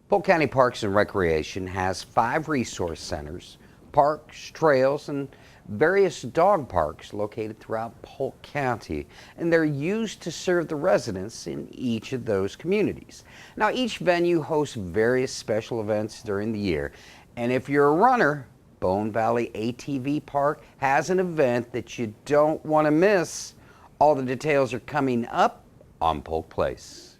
Polk County Parks and Recreation has 5 resource centers, parks, trails, and various dog parks located throughout Polk County, and they're used to serve the residents in each of those communities. Now, each venue hosts various special events during the year, and if you're a runner, Bone Valley ATV Park has an event that you don't want to miss. All the details are coming up on Polk Place.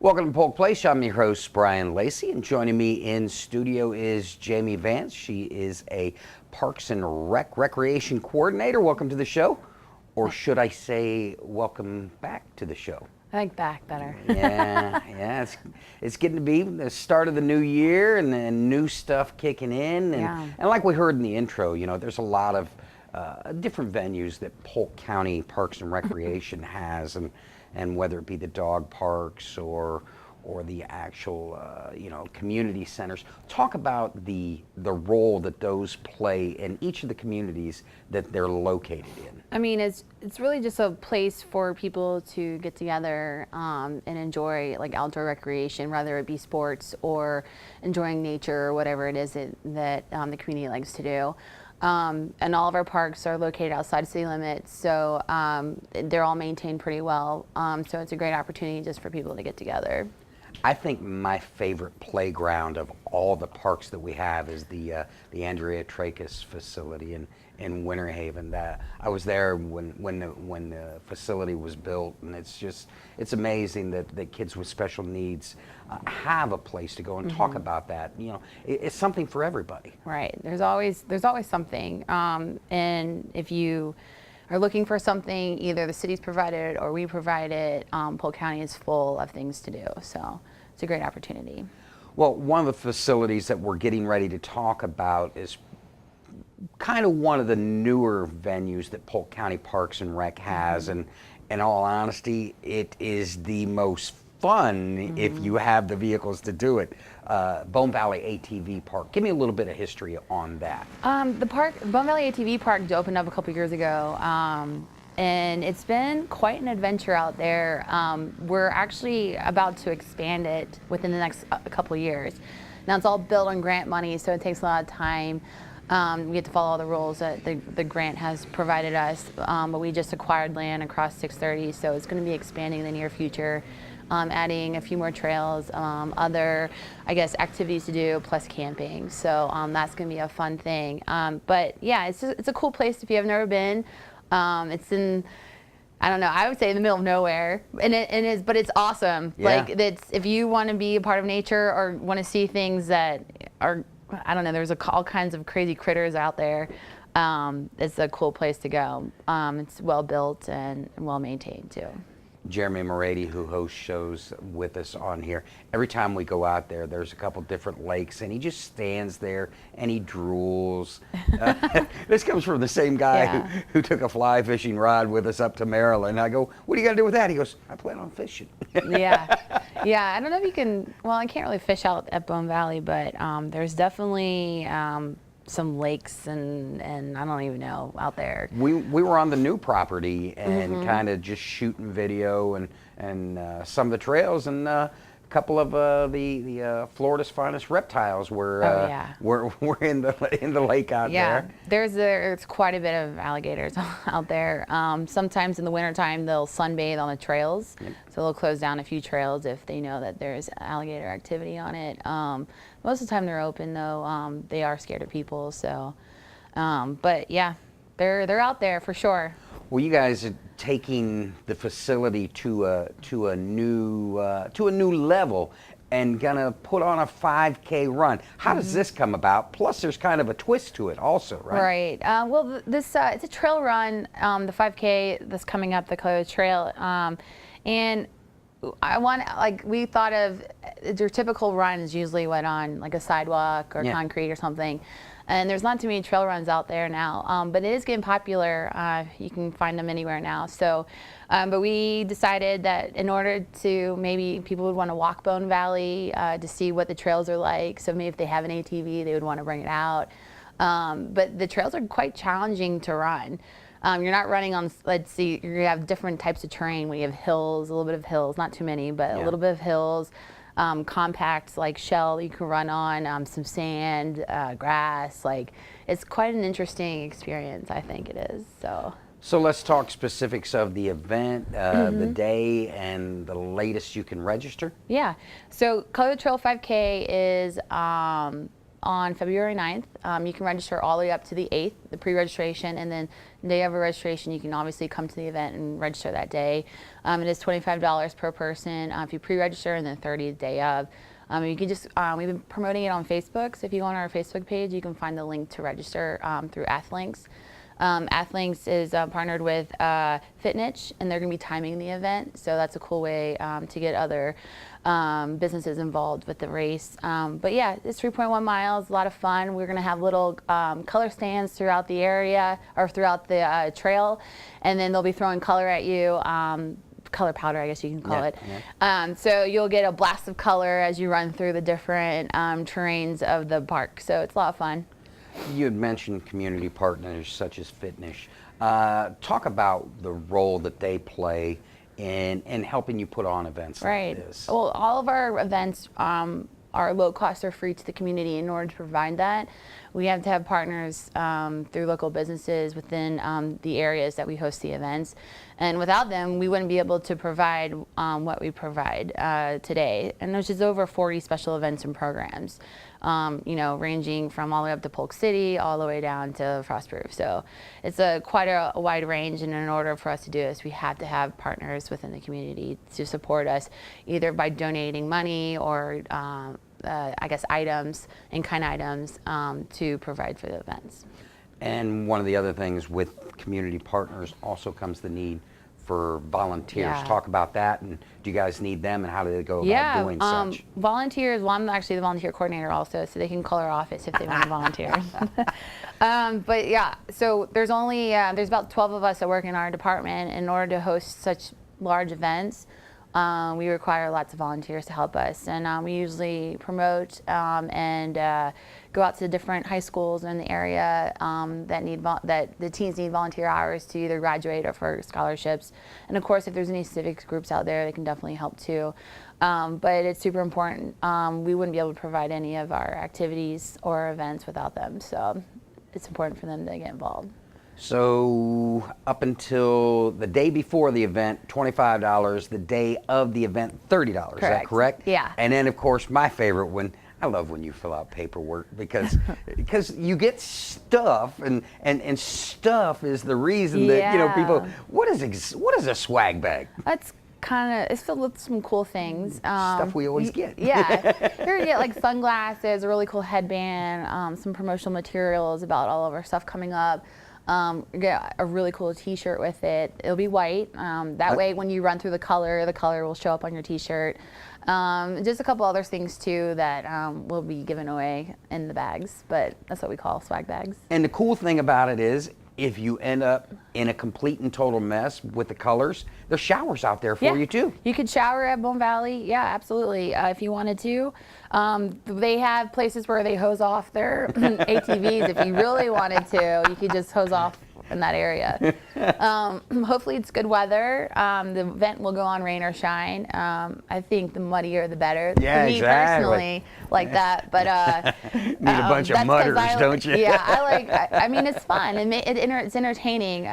Welcome to Polk Place. I'm your host, Brian Lacey, and joining me in studio is Jamie Vance. She is a Parks and Recreation Coordinator. Welcome to the show. Or should I say, welcome back to the show? I like back better. Yeah, it's getting to be the start of the new year and then new stuff kicking in. And like we heard in the intro, you know, there's a lot of different venues that Polk County Parks and Recreation has, and whether it be the dog parks or the actual community centers. Talk about the role that those play in each of the communities that they're located in. I mean, it's really just a place for people to get together and enjoy like outdoor recreation, whether it be sports or enjoying nature or whatever it is that the community likes to do. And all of our parks are located outside city limits, so they're all maintained pretty well. So it's a great opportunity just for people to get together. I think my favorite playground of all the parks that we have is the Andrea Trachis facility in Winter Haven. I was there when the facility was built, and it's amazing that kids with special needs have a place to go and talk about that. You know, it's something for everybody. Right. There's always something, and if you are looking for something, either the city's provided or we provide it, Polk County is full of things to do, so it's a great opportunity. Well, one of the facilities that we're getting ready to talk about is kind of one of the newer venues that Polk County Parks and Rec has, and in all honesty, it is the most fun if you have the vehicles to do it. Bone Valley ATV Park. Give me a little bit of history on that. The park, Bone Valley ATV Park, opened up a couple years ago, and it's been quite an adventure out there. We're actually about to expand it within the next couple of years. Now it's all built on grant money, so it takes a lot of time. We have to follow all the rules that the grant has provided us, but we just acquired land across 630, so it's going to be expanding in the near future. Adding a few more trails, other, I guess, activities to do, plus camping. So that's going to be a fun thing. But yeah, it's a cool place if you have never been. It's in, I don't know, I would say in the middle of nowhere, but it's awesome. Yeah. Like if you want to be a part of nature or want to see things that are, I don't know, there's all kinds of crazy critters out there. It's a cool place to go. It's well built and well maintained too. Jeremy Morady, who hosts shows with us on here, every time we go out there, there's a couple different lakes, and he just stands there and he drools. This comes from the same guy who took a fly fishing rod with us up to Maryland. I go, what are you going to do with that? He goes, I plan on fishing. Yeah. I don't know if you can, well, I can't really fish out at Bone Valley, but there's definitely some lakes and I don't even know out there. We were on the new property and kind of just shooting video and some of the trails, and a couple of the Florida's finest reptiles were in the lake out there. There's quite a bit of alligators out there. Sometimes in the wintertime they'll sunbathe on the trails, so they'll close down a few trails if they know that there's alligator activity on it. Most of the time they're open though. They are scared of people, so but yeah, they're out there for sure. Well, you guys are taking the facility to a new level and gonna put on a 5K run. How does this come about? Plus, there's kind of a twist to it, also, right? Right. Well, this it's a trail run. The 5K that's coming up, the Coyote Trail, and we thought of your typical run is usually on like a sidewalk or concrete or something. And there's not too many trail runs out there now, but it is getting popular. You can find them anywhere now. So, but we decided that in order to, maybe people would want to walk Bone Valley to see what the trails are like. So maybe if they have an ATV, they would want to bring it out. But the trails are quite challenging to run. You're not running on, let's see, you have different types of terrain. We have hills, a little bit of hills, not too many, but a little bit of hills. Compact like shell you can run on, some sand, grass. Like, it's quite an interesting experience, I think it is. So let's talk specifics of the event, the day, and the latest you can register. Yeah, so Color the Trail 5K is on February 9th. You can register all the way up to the 8th, the pre-registration, and then the day of a registration, you can obviously come to the event and register that day. It is $25 per person if you pre-register, and then $30 the day of. You can just, we've been promoting it on Facebook, so if you go on our Facebook page, you can find the link to register through Athlinks. Athlinks is partnered with Fitnitch, and they're going to be timing the event, so that's a cool way to get other businesses involved with the race. But yeah, it's 3.1 miles, a lot of fun. We're going to have little color stands throughout the area, or throughout the trail, and then they'll be throwing color at you. Color powder, I guess you can call it. Yeah. So you'll get a blast of color as you run through the different terrains of the park, so it's a lot of fun. You had mentioned community partners such as Fitness. Talk about the role that they play in helping you put on events like this. Well, all of our events are low cost or free to the community. In order to provide that, we have to have partners through local businesses within the areas that we host the events. And without them, we wouldn't be able to provide what we provide today. And there's just over 40 special events and programs, you know, ranging from all the way up to Polk City, all the way down to Frostproof. So it's quite a wide range, and in order for us to do this, we have to have partners within the community to support us, either by donating money or I guess items, in-kind items, to provide for the events. And one of the other things with community partners also comes the need for volunteers. Yeah. Talk about that, and do you guys need them, and how do they go about doing such? Volunteers, well, I'm actually the volunteer coordinator also, so they can call our office if they want to volunteer. But yeah, so there's only, there's about 12 of us that work in our department. In order to host such large events, we require lots of volunteers to help us, and we usually promote and go out to different high schools in the area that the teens need volunteer hours to either graduate or for scholarships. And of course, if there's any civics groups out there, they can definitely help too. But it's super important. We wouldn't be able to provide any of our activities or events without them, so it's important for them to get involved. So up until the day before the event, $25. The day of the event, $30. Correct. Is that correct? Yeah. And then, of course, my favorite one. I love when you fill out paperwork because you get stuff, and stuff is the reason that, you know, people. What is a swag bag? That's kind of, it's filled with some cool things. Stuff we always get. Yeah, you're gonna get like sunglasses, a really cool headband, some promotional materials about all of our stuff coming up. Get a really cool t-shirt with it. It'll be white. That way when you run through the color will show up on your t-shirt. Just a couple other things too that will be given away in the bags, but that's what we call swag bags. And the cool thing about it is, if you end up in a complete and total mess with the colors, there's showers out there for you too. You could shower at Bone Valley, yeah, absolutely, if you wanted to. They have places where they hose off their ATVs. If you really wanted to, you could just hose off in that area. Hopefully it's good weather. The event will go on rain or shine. I think the muddier the better. Yeah, for me personally, like that. But need a bunch of mudders, don't you? Yeah, I mean, it's fun and it's entertaining.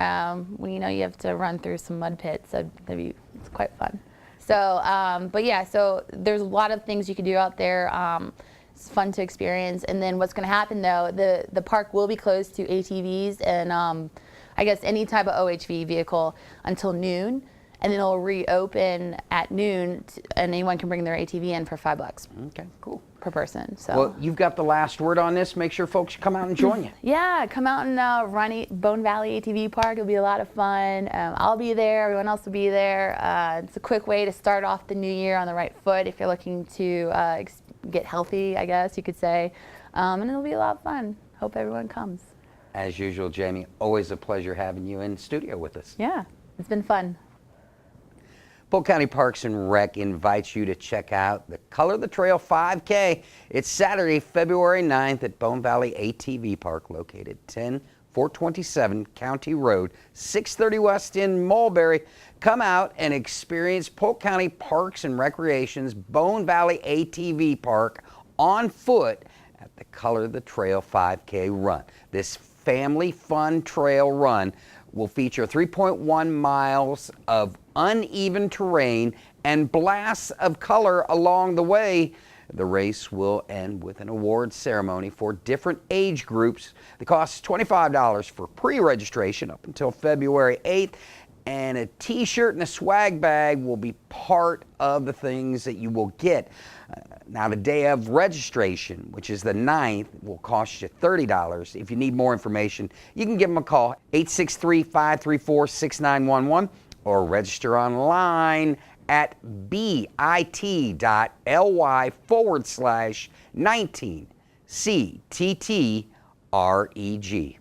When you know you have to run through some mud pits, so it's quite fun. So, but yeah, so there's a lot of things you can do out there. It's fun to experience. And then what's going to happen though, the park will be closed to ATVs and I guess any type of OHV vehicle until noon, and then it'll reopen at noon, and anyone can bring their ATV in for $5. Okay, cool. Per person. So. Well, you've got the last word on this. Make sure folks come out and join you. Yeah, come out and run Bone Valley ATV Park. It'll be a lot of fun. I'll be there. Everyone else will be there. It's a quick way to start off the new year on the right foot if you're looking to get healthy, I guess you could say. And it'll be a lot of fun. hope everyone comes. As usual, Jamie, always a pleasure having you in studio with us. Yeah, it's been fun. Polk County Parks and Rec invites you to check out the Color the Trail 5K. It's Saturday, February 9th at Bone Valley ATV Park, located 10427 County Road, 630 West in Mulberry. Come out and experience Polk County Parks and Recreation's Bone Valley ATV Park on foot at the Color the Trail 5K run. This family fun trail run will feature 3.1 miles of uneven terrain and blasts of color along the way. The race will end with an awards ceremony for different age groups. The cost is $25 for pre-registration up until February 8th, and a t-shirt and a swag bag will be part of the things that you will get. Now, the day of registration, which is the 9th, will cost you $30. If you need more information, you can give them a call, 863-534-6911, or register online at bit.ly/19CTTREG.